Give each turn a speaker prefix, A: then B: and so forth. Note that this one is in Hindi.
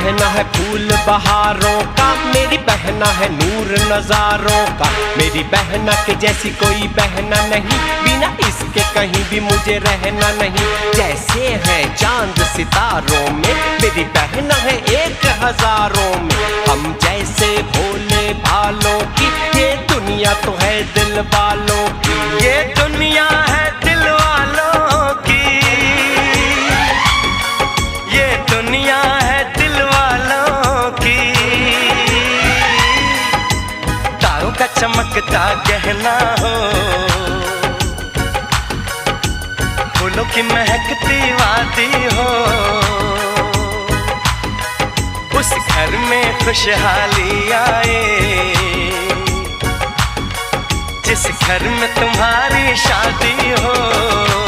A: बहना है फूल बहारों का, मेरी बहना है नूर नजारों का। मेरी बहना के जैसी कोई बहना नहीं, बिना इसके कहीं भी मुझे रहना नहीं। जैसे है चांद सितारों में, मेरी बहना है एक हजारों में। हम जैसे भोले भालों की, ये दुनिया तो है दिल वालों की। ये दुनिया है दिल वालों की, ये दुनिया है दिल वालों की। तारों का चमकता गहना हो, फूलों की महकती वादी हो। उस घर में खुशहाली आए, जिस घर में तुम्हारी शादी हो।